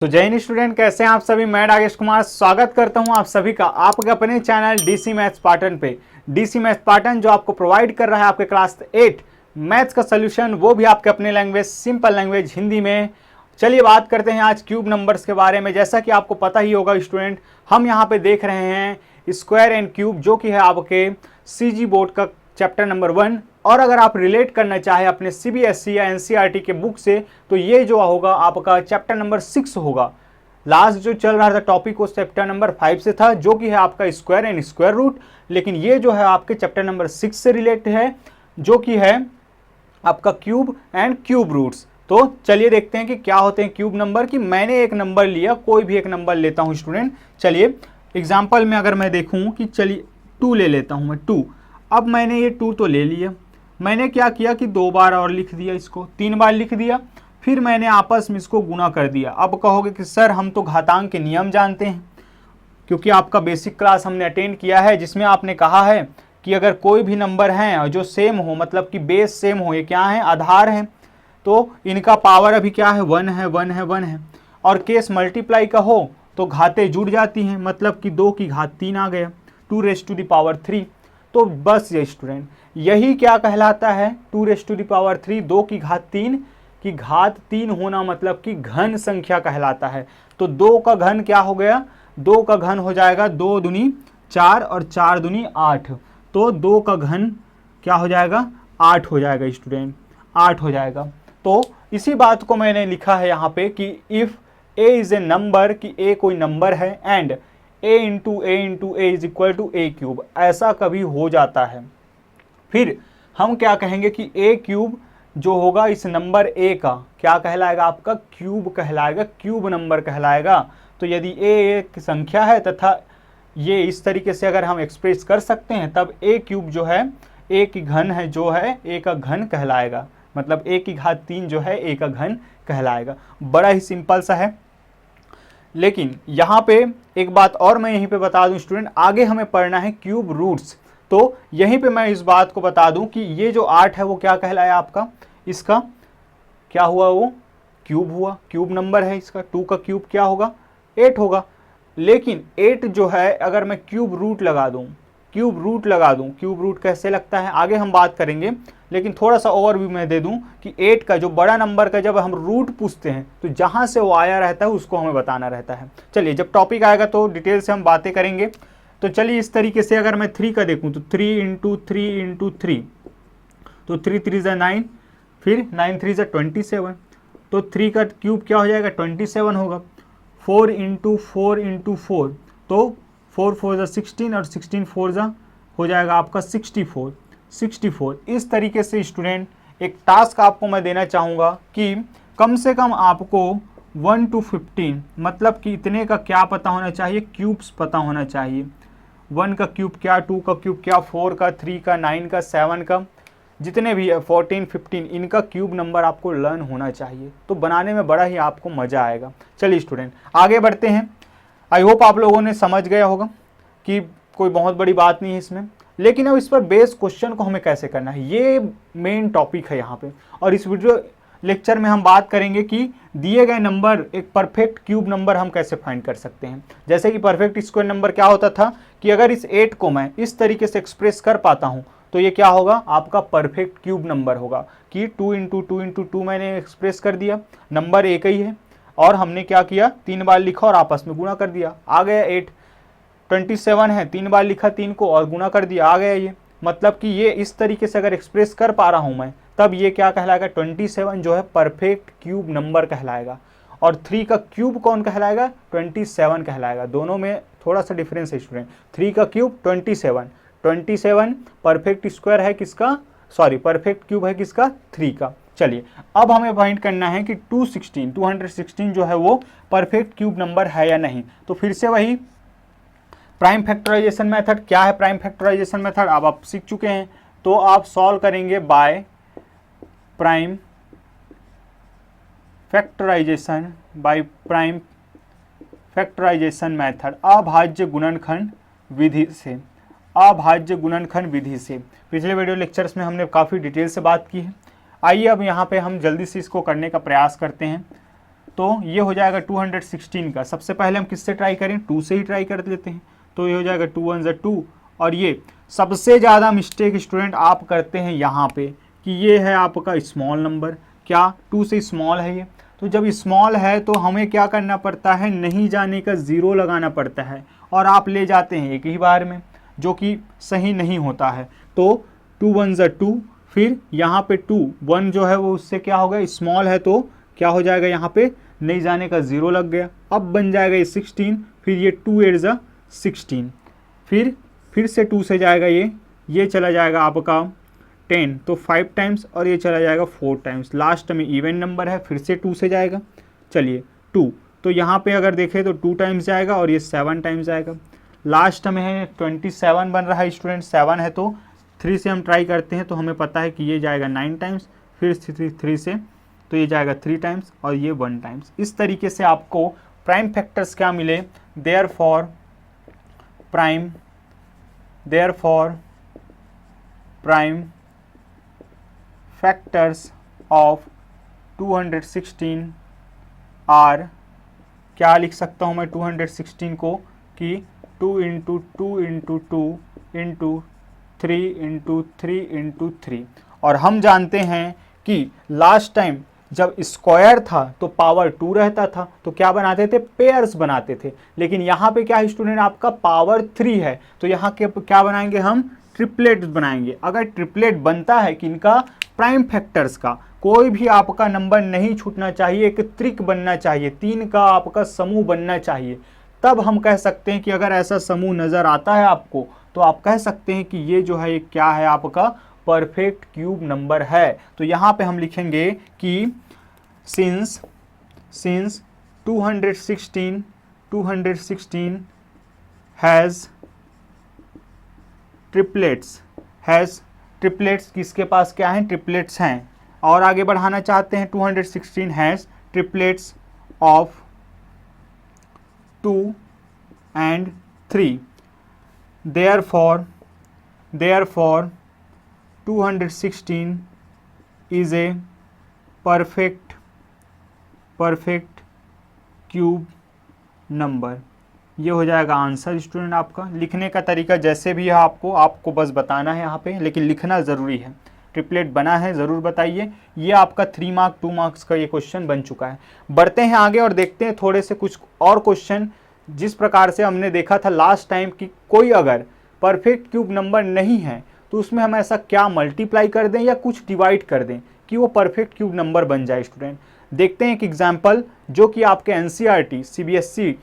तो जय हिंद स्टूडेंट, कैसे हैं आप सभी। मैं राकेश कुमार स्वागत करता हूं आप सभी का आपके अपने चैनल डीसी मैथ्स पार्टन पे। डीसी मैथ्स पार्टन जो आपको प्रोवाइड कर रहा है आपके क्लास 8 मैथ्स का सोल्यूशन, वो भी आपके अपने लैंग्वेज सिंपल लैंग्वेज हिंदी में। चलिए बात करते हैं आज क्यूब नंबर्स के बारे में। जैसा कि आपको पता ही होगा स्टूडेंट, हम यहाँ पे देख रहे हैं स्क्वायर एंड क्यूब, जो कि है आपके सीजी बोर्ड का चैप्टर नंबर 1। और अगर आप रिलेट करना चाहें अपने सीबीएसई या एनसीईआरटी के बुक से, तो ये जो होगा आपका चैप्टर नंबर 6 होगा। लास्ट जो चल रहा था टॉपिक वो चैप्टर नंबर 5 से था, जो कि है आपका स्क्वायर एंड स्क्वायर रूट। लेकिन ये जो है आपके चैप्टर नंबर 6 से रिलेट है, जो कि है आपका क्यूब एंड क्यूब रूट्स। तो चलिए देखते हैं कि क्या होते हैं क्यूब नंबर। कि मैंने एक नंबर लिया, कोई भी एक नंबर लेता हूं स्टूडेंट। चलिए एग्जाम्पल में अगर मैं देखूं कि चलिए 2 ले लेता हूं मैं 2। अब मैंने ये 2 तो ले लिया, मैंने क्या किया कि 2 बार और लिख दिया, इसको 3 बार लिख दिया, फिर मैंने आपस में इसको गुना कर दिया। अब कहोगे कि सर हम तो घातांक के नियम जानते हैं, क्योंकि आपका बेसिक क्लास हमने अटेंड किया है, जिसमें आपने कहा है कि अगर कोई भी नंबर हैं जो सेम हो, मतलब कि बेस सेम हो, ये क्या है, आधार हैं, तो इनका पावर अभी क्या है, 1 है 1 है 1 है। और केस मल्टीप्लाई का हो तो घातें जुड़ जाती हैं, मतलब कि 2 की घात 3 आ गया, 2⁻3। तो बस ये स्टूडेंट, यही क्या कहलाता है 2⁻3, 2 की घात 3 की घात 3 होना, मतलब कि घन संख्या कहलाता है। तो 2 का घन क्या हो गया, 2 का घन हो जाएगा 2 दूनी 4 और 4 दूनी 8। तो 2 का घन क्या हो जाएगा, 8 हो जाएगा स्टूडेंट, 8 हो जाएगा। तो इसी बात को मैंने लिखा है यहाँ पे कि if a is a number, कि a कोई नंबर है, and a into a is equal to a cube, ऐसा कभी हो जाता है, फिर हम क्या कहेंगे कि a क्यूब जो होगा इस नंबर a का क्या कहलाएगा, आपका क्यूब कहलाएगा, क्यूब नंबर कहलाएगा। तो यदि a एक संख्या है तथा ये इस तरीके से अगर हम एक्सप्रेस कर सकते हैं, तब a क्यूब जो है a की घन है, जो है a का घन कहलाएगा, मतलब a की घात 3 जो है a का घन कहलाएगा। बड़ा ही सिंपल सा है। लेकिन यहाँ पे एक बात और मैं यहीं पे बता दूं स्टूडेंट, आगे हमें पढ़ना है क्यूब रूट्स। तो यहीं पे मैं इस बात को बता दूं कि ये जो 8 है वो क्या कहलाया आपका, इसका क्या हुआ, वो क्यूब हुआ, क्यूब नंबर है इसका। 2 का क्यूब क्या होगा, 8 होगा। लेकिन 8 जो है अगर मैं क्यूब रूट लगा दूं, क्यूब रूट कैसे लगता है आगे हम बात करेंगे। लेकिन थोड़ा सा ओवरव्यू मैं दे दूं कि 8 का जो बड़ा नंबर का जब हम रूट पूछते हैं, तो जहां से वो आया रहता है उसको हमें बताना रहता है। चलिए जब टॉपिक आएगा तो डिटेल से हम बातें करेंगे। तो चलिए इस तरीके से अगर मैं 3 का देखूं, तो 3 इंटू 3 इंटू 3, तो 3 3 ज़ा 9, फिर 9 3 ज़ा 27, तो 3 का क्यूब क्या हो जाएगा, 27 होगा। 4 इंटू 4 इंटू 4, तो 4 4 ज़ा 16 और 16 4 ज़ा हो जाएगा आपका 64। इस तरीके से स्टूडेंट एक टास्क आपको मैं देना चाहूँगा कि कम से कम आपको 1 to 15, मतलब कि इतने का क्या पता होना चाहिए, क्यूब्स पता होना चाहिए। 1 का क्यूब क्या, 2 का क्यूब क्या, 4 का, 3 का, 9 का, 7 का, जितने भी है 14 15, इनका क्यूब नंबर आपको लर्न होना चाहिए। तो बनाने में बड़ा ही आपको मज़ा आएगा। चलिए स्टूडेंट आगे बढ़ते हैं। आई होप आप लोगों ने समझ गया होगा कि कोई बहुत बड़ी बात नहीं है इसमें। लेकिन अब इस पर बेस क्वेश्चन को हमें कैसे करना है, ये मेन टॉपिक है यहाँ पे। और इस वीडियो लेक्चर में हम बात करेंगे कि दिए गए नंबर एक परफेक्ट क्यूब नंबर हम कैसे फाइंड कर सकते हैं। जैसे कि परफेक्ट स्क्वायर नंबर क्या होता था कि अगर इस 8 को मैं इस तरीके से एक्सप्रेस कर पाता हूँ, तो ये क्या होगा, आपका परफेक्ट क्यूब नंबर होगा। कि 2 इंटू 2 इंटू 2 मैंने एक्सप्रेस कर दिया, नंबर एक ही है, और हमने क्या किया, 3 बार लिखा और आपस में गुणा कर दिया, आ गया 8। 27 है, 3 बार लिखा 3 को और गुणा कर दिया, आ गया ये। मतलब कि ये इस तरीके से अगर एक्सप्रेस कर पा रहा हूँ मैं, तब ये क्या कहलाएगा, 27 जो है परफेक्ट क्यूब नंबर कहलाएगा। और 3 का क्यूब कौन कहलाएगा, 27 कहलाएगा। दोनों में थोड़ा सा डिफरेंस है स्टूडेंट। 3 का क्यूब 27 परफेक्ट स्क्वायर है किसका, सॉरी परफेक्ट क्यूब है किसका, 3 का। चलिए अब हमें फाइंड करना है कि 216 जो है वो परफेक्ट क्यूब नंबर है या नहीं। तो फिर से वही प्राइम फैक्टराइजेशन मेथड। क्या है प्राइम फैक्टराइजेशन मेथड, अब आप सीख चुके हैं। तो आप सॉल्व करेंगे बाय प्राइम फैक्टराइजेशन मेथड, अभाज्य गुणनखंड विधि से। पिछले वीडियो लेक्चर्स में हमने काफ़ी डिटेल से बात की है। आइए अब यहाँ पे हम जल्दी से इसको करने का प्रयास करते हैं। तो ये हो जाएगा 216 का। सबसे पहले हम किससे ट्राई करें, 2 से ही ट्राई कर लेते हैं। तो ये हो जाएगा 2 1 ज़ा 2। और ये सबसे ज़्यादा मिस्टेक स्टूडेंट आप करते हैं यहाँ पे कि ये है आपका स्मॉल नंबर, क्या 2 से स्मॉल है ये। तो जब स्मॉल है तो हमें क्या करना पड़ता है, नहीं जाने का 0 लगाना पड़ता है और आप ले जाते हैं एक ही बार में, जो कि सही नहीं होता है। तो 2 1 ज़ा 2, फिर यहाँ पे 2 1 जो है वो उससे क्या होगा, स्मॉल है तो क्या हो जाएगा, यहाँ पे नहीं जाने का 0 लग गया। अब बन जाएगा ये 16, फिर ये 2 8 ज़ा 16, फिर से 2 से जाएगा ये चला जाएगा आपका 10, तो 5 टाइम्स, और ये चला जाएगा 4 टाइम्स। लास्ट में इवन नंबर है, फिर से 2 से जाएगा। चलिए 2, तो यहाँ पे अगर देखें तो 2 टाइम्स जाएगा और ये 7 टाइम्स जाएगा। लास्ट में है 27 बन रहा है स्टूडेंट, 7 है तो 3 से हम ट्राई करते हैं तो हमें पता है कि ये जाएगा 9 टाइम्स, फिर 3 से तो ये जाएगा 3 टाइम्स और ये 1 टाइम्स। इस तरीके से आपको प्राइम फैक्टर्स क्या मिले, therefore prime factors of 216 are, क्या लिख सकता हूँ मैं 216 को कि 2 × 2 × 2 × 3 × 3 × 3। और हम जानते हैं कि लास्ट टाइम जब स्क्वायर था तो पावर 2 रहता था, तो क्या बनाते थे, पेयर्स बनाते थे। लेकिन यहाँ पे क्या है स्टूडेंट, आपका पावर 3 है, तो यहाँ के क्या बनाएंगे हम, ट्रिपलेट बनाएंगे। अगर ट्रिपलेट बनता है कि इनका प्राइम फैक्टर्स का, कोई भी आपका नंबर नहीं छूटना चाहिए, एक त्रिक बनना चाहिए, 3 का आपका समूह बनना चाहिए, तब हम कह सकते हैं कि अगर ऐसा समूह नज़र आता है आपको तो आप कह सकते हैं कि ये जो है ये क्या है, आपका परफेक्ट क्यूब नंबर है। तो यहाँ पे हम लिखेंगे कि सिंस 216 हैज़ ट्रिपलेट्स, किसके पास क्या है, ट्रिपलेट्स हैं। और आगे बढ़ाना चाहते हैं, 216 has triplets of 2 and 3, therefore 216 is a perfect cube number. ये हो जाएगा आंसर स्टूडेंट। आपका लिखने का तरीका जैसे भी है आपको बस बताना है यहाँ पे, लेकिन लिखना ज़रूरी है। ट्रिपलेट बना है ज़रूर बताइए। ये आपका 3 मार्क 2 मार्क्स का ये क्वेश्चन बन चुका है। बढ़ते हैं आगे और देखते हैं थोड़े से कुछ और क्वेश्चन। जिस प्रकार से हमने देखा था लास्ट टाइम कि कोई अगर परफेक्ट क्यूब नंबर नहीं है तो उसमें हम ऐसा क्या मल्टीप्लाई कर दें या कुछ डिवाइड कर दें कि वो परफेक्ट क्यूब नंबर बन जाए। स्टूडेंट देखते हैं एक एग्जाम्पल जो कि आपके एनसीईआरटी सीबीएसई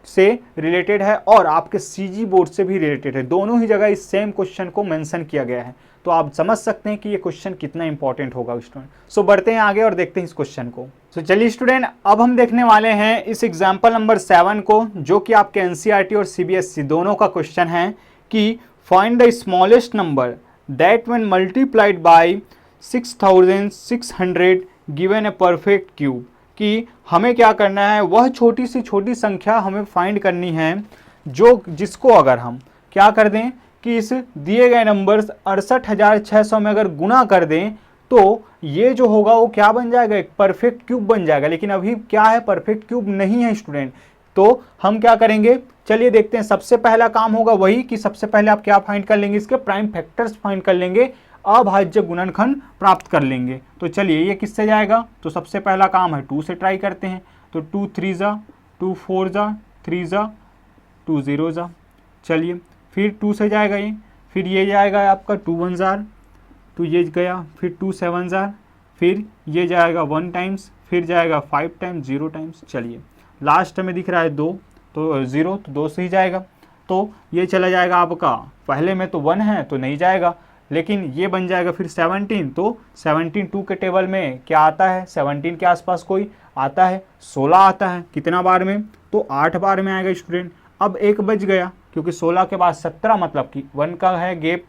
से रिलेटेड है और आपके सीजी बोर्ड से भी रिलेटेड है। दोनों ही जगह इस सेम क्वेश्चन को मेंशन किया गया है, तो आप समझ सकते हैं कि ये क्वेश्चन कितना इंपॉर्टेंट होगा स्टूडेंट। सो बढ़ते हैं आगे और देखते हैं इस क्वेश्चन को। तो चलिए स्टूडेंट, अब हम देखने वाले हैं इस एग्जाम्पल नंबर 7 को, जो कि आपके एनसीईआरटी और सीबीएसई दोनों का क्वेश्चन है कि find the smallest number that when multiplied by 6600 given a perfect cube. कि हमें क्या करना है, वह छोटी से छोटी संख्या हमें फाइंड करनी है जिसको अगर हम क्या कर दें कि इस दिए गए नंबर 68,600 में अगर गुना कर दें तो ये जो होगा वो क्या बन जाएगा, एक परफेक्ट क्यूब बन जाएगा। लेकिन अभी क्या है, परफेक्ट क्यूब नहीं है स्टूडेंट। तो हम क्या करेंगे, चलिए देखते हैं। सबसे पहला काम होगा वही कि सबसे पहले आप क्या फाइंड कर लेंगे, इसके प्राइम फैक्टर्स फाइंड कर लेंगे, अभाज्य गुणनखंड प्राप्त कर लेंगे। तो चलिए ये किससे जाएगा, तो सबसे पहला काम है 2 से ट्राई करते हैं। तो 2 3 ज़ा 2 4 ज़ा 3 ज़ा 2 0 ज़ा। चलिए फिर 2 से जाएगा ये, फिर ये जाएगा आपका 2 1 ज़ार, तो ये गया, फिर 2 7 ज़ार, फिर ये जाएगा 1 टाइम्स, फिर जाएगा 5 टाइम्स 0 टाइम्स। चलिए लास्ट में दिख रहा है 2, तो 0 तो 2 से ही जाएगा। तो ये चला जाएगा आपका, पहले में तो 1 है तो नहीं जाएगा, लेकिन ये बन जाएगा फिर 17। तो 17 2 के टेबल में क्या आता है, 17 के आसपास कोई आता है, 16 आता है। कितना बार में, तो 8 बार में आएगा स्टूडेंट। अब एक बच गया क्योंकि 16 के बाद 17 मतलब कि 1 का है गैप,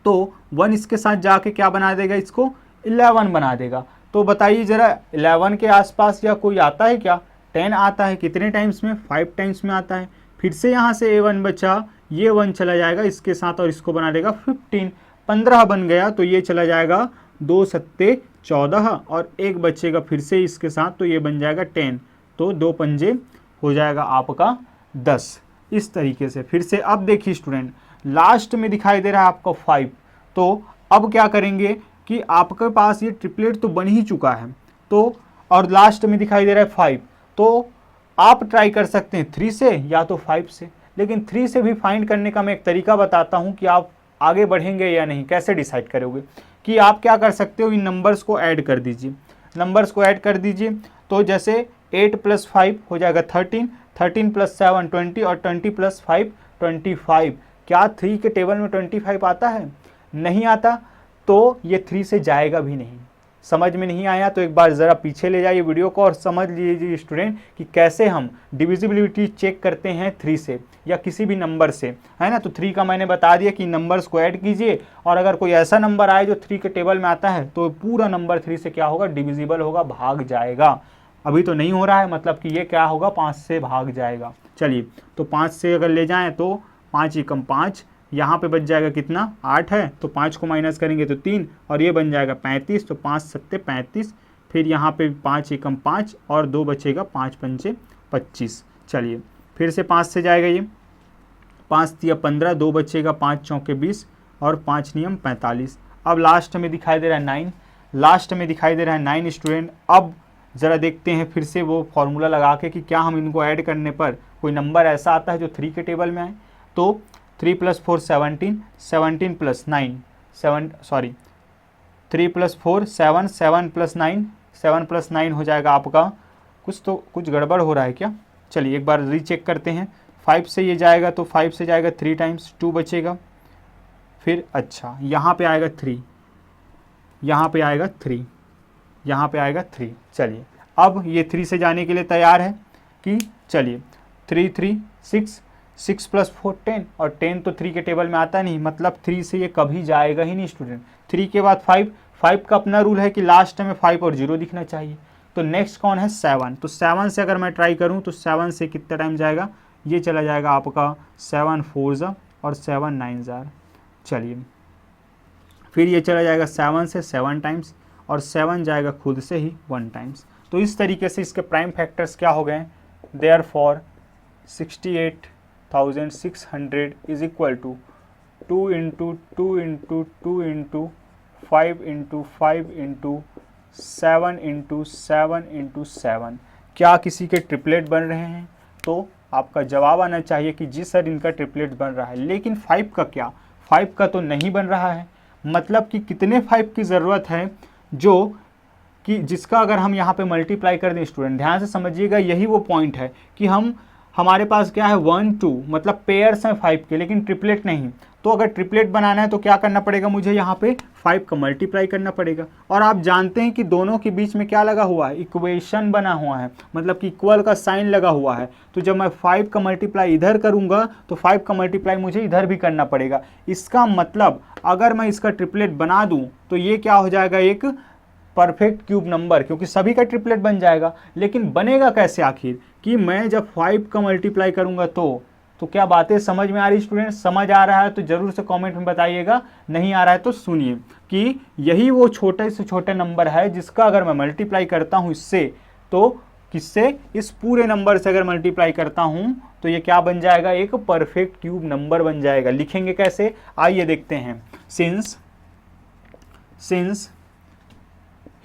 तो 1 इसके साथ जाके क्या बना देगा, इसको 11 बना देगा। तो बताइए ज़रा 11 के आसपास या कोई आता है क्या, 10 आता है। कितने टाइम्स में, 5 टाइम्स में आता है। फिर से यहाँ से A1 बचा, ये 1 चला जाएगा इसके साथ और इसको बना देगा 15 बन गया, तो ये चला जाएगा 2 सत्ते 14 और एक बचेगा फिर से इसके साथ, तो ये बन जाएगा 10। तो 2 पंजे हो जाएगा आपका 10। इस तरीके से फिर से अब देखिए स्टूडेंट, लास्ट में दिखाई दे रहा है आपका 5। तो अब क्या करेंगे कि आपके पास ये ट्रिपलेट तो बन ही चुका है, तो और लास्ट में दिखाई दे रहा है 5, तो आप ट्राई कर सकते हैं 3 से या तो 5 से। लेकिन 3 से भी फाइंड करने का मैं एक तरीका बताता हूं कि आप आगे बढ़ेंगे या नहीं, कैसे डिसाइड करोगे कि आप क्या कर सकते हो, इन नंबर्स को ऐड कर दीजिए। नंबर्स को ऐड कर दीजिए, तो जैसे 8 + 5 हो जाएगा 13, 13 + 7 20 और 20 + 5 25। क्या 3 के टेबल में 25 आता है? नहीं आता, तो ये 3 से जाएगा भी नहीं। समझ में नहीं आया तो एक बार ज़रा पीछे ले जाइए वीडियो को और समझ लीजिए स्टूडेंट कि कैसे हम डिविजिबिलिटी चेक करते हैं 3 से या किसी भी नंबर से, है ना। तो 3 का मैंने बता दिया कि नंबर्स को ऐड कीजिए, और अगर कोई ऐसा नंबर आए जो 3 के टेबल में आता है तो पूरा नंबर 3 से क्या होगा, डिविजिबल होगा, भाग जाएगा। अभी तो नहीं हो रहा है, मतलब कि ये क्या होगा, 5 से भाग जाएगा। चलिए, तो 5 से अगर ले जाएँ तो 5 एकम 5, यहाँ पे बच जाएगा कितना, 8 है, तो 5 को माइनस करेंगे तो 3, और ये बन जाएगा 35, तो 5 सत्ते 35। फिर यहाँ पे 5 एकम 5 और 2 बचेगा, 5 पंचे 25। चलिए फिर से 5 से जाएगा, ये 5 तिया 15, 2 बचेगा, 5 चौके 20 और 5 नियम 45। अब लास्ट में दिखाई दे रहा है 9, लास्ट में दिखाई दे रहा है 9 स्टूडेंट। अब ज़रा देखते हैं फिर से वो फॉर्मूला लगा के कि क्या हम इनको ऐड करने पर कोई नंबर ऐसा आता है जो 3 के टेबल में आए। तो 3 + 4 17, 17 + 9 3 + 4 7, 7 + 9 7 + 9 हो जाएगा आपका, कुछ गड़बड़ हो रहा है क्या। चलिए एक बार रीचेक करते हैं। 5 से ये जाएगा तो 5 से जाएगा 3 टाइम्स, 2 बचेगा। फिर अच्छा यहाँ पे आएगा 3, यहाँ पे आएगा 3, यहाँ पे आएगा 3। चलिए अब ये 3 से जाने के लिए तैयार है कि चलिए 3 3 6, 6 + 4 10, और 10 तो 3 के टेबल में आता नहीं, मतलब 3 से ये कभी जाएगा ही नहीं स्टूडेंट। 3 के बाद 5, 5 का अपना रूल है कि लास्ट में 5 और 0 दिखना चाहिए। तो नेक्स्ट कौन है, 7। तो 7 से अगर मैं ट्राई करूं तो 7 से कितना टाइम जाएगा, ये चला जाएगा आपका 7 4 और 7 9। चलिए फिर ये चला जाएगा 7 से 7 टाइम्स, और 7 जाएगा खुद से ही 1 टाइम्स। तो इस तरीके से इसके प्राइम फैक्टर्स क्या हो गए, देयरफॉर 68,600 इज इक्वल टू 2 × 2 × 2 × 5 × 5 × 7 × 7 × 7। क्या किसी के ट्रिपलेट बन रहे हैं? तो आपका जवाब आना चाहिए कि जी सर इनका ट्रिपलेट बन रहा है। लेकिन 5 का क्या, 5 का तो नहीं बन रहा है। मतलब कि कितने 5 की ज़रूरत है जो कि जिसका अगर हम यहाँ पे मल्टीप्लाई कर दें, स्टूडेंट ध्यान से समझिएगा, यही वो पॉइंट है कि हमारे पास क्या है 1 2, मतलब पेयर्स हैं 5 के, लेकिन ट्रिपलेट नहीं। तो अगर ट्रिपलेट बनाना है तो क्या करना पड़ेगा, मुझे यहाँ पे 5 का मल्टीप्लाई करना पड़ेगा। और आप जानते हैं कि दोनों के बीच में क्या लगा हुआ है, इक्वेशन बना हुआ है, मतलब कि इक्वल का साइन लगा हुआ है। तो जब मैं 5 का मल्टीप्लाई इधर करूँगा तो 5 का मल्टीप्लाई मुझे इधर भी करना पड़ेगा। इसका मतलब अगर मैं इसका ट्रिपलेट बना दूँ तो ये क्या हो जाएगा, एक परफेक्ट क्यूब नंबर, क्योंकि सभी का ट्रिपलेट बन जाएगा। लेकिन बनेगा कैसे आखिर, कि मैं जब 5 का मल्टीप्लाई करूंगा तो क्या बातें समझ में आ रही स्टूडेंट? समझ आ रहा है तो जरूर से कमेंट में बताइएगा, नहीं आ रहा है तो सुनिए कि यही वो छोटे से छोटे नंबर है जिसका अगर मैं मल्टीप्लाई करता हूं इससे, तो किससे, इस पूरे नंबर से अगर मल्टीप्लाई करता हूं तो ये क्या बन जाएगा, एक परफेक्ट क्यूब नंबर बन जाएगा। लिखेंगे कैसे, आइए देखते हैं। Since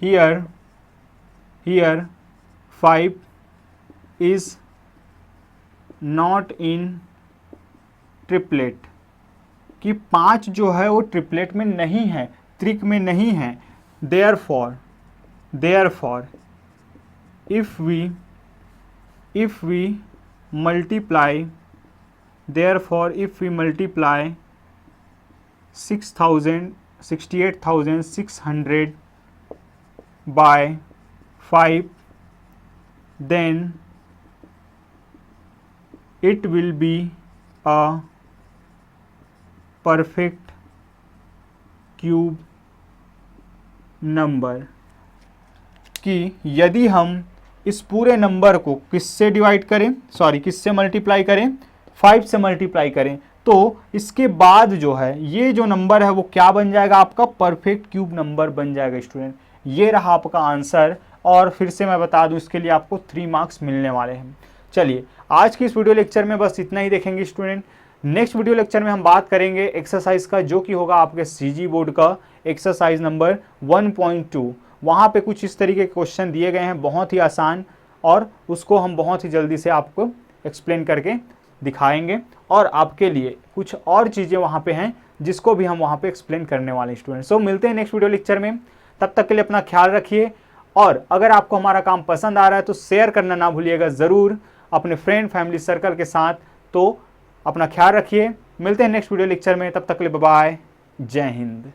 here 5 is not in triplet, कि 5 जो है वो ट्रिपलेट में नहीं है, त्रिक में नहीं है। therefore if we multiply 68,600 by 5, then it will be a perfect cube number, कि यदि हम इस पूरे नंबर को किससे डिवाइड करें, किससे मल्टीप्लाई करें, 5 से मल्टीप्लाई करें, तो इसके बाद जो है ये जो नंबर है वो क्या बन जाएगा, आपका परफेक्ट क्यूब नंबर बन जाएगा स्टूडेंट। ये रहा आपका आंसर, और फिर से मैं बता दूं इसके लिए आपको 3 मार्क्स मिलने वाले हैं। चलिए आज की इस वीडियो लेक्चर में बस इतना ही देखेंगे स्टूडेंट। नेक्स्ट वीडियो लेक्चर में हम बात करेंगे एक्सरसाइज का, जो कि होगा आपके सीजी बोर्ड का एक्सरसाइज नंबर 1.2। वहाँ पे कुछ इस तरीके के क्वेश्चन दिए गए हैं, बहुत ही आसान, और उसको हम बहुत ही जल्दी से आपको एक्सप्लेन करके दिखाएंगे, और आपके लिए कुछ और चीज़ें वहाँ पे हैं जिसको भी हम वहाँ पे एक्सप्लेन करने वाले हैं स्टूडेंट। सो मिलते हैं नेक्स्ट वीडियो लेक्चर में, तब तक के लिए अपना ख्याल रखिए, और अगर आपको हमारा काम पसंद आ रहा है तो शेयर करना ना भूलिएगा ज़रूर अपने फ्रेंड फैमिली सर्कल के साथ। तो अपना ख्याल रखिए, मिलते हैं नेक्स्ट वीडियो लेक्चर में, तब तक के लिए बाय बाय, जय हिंद।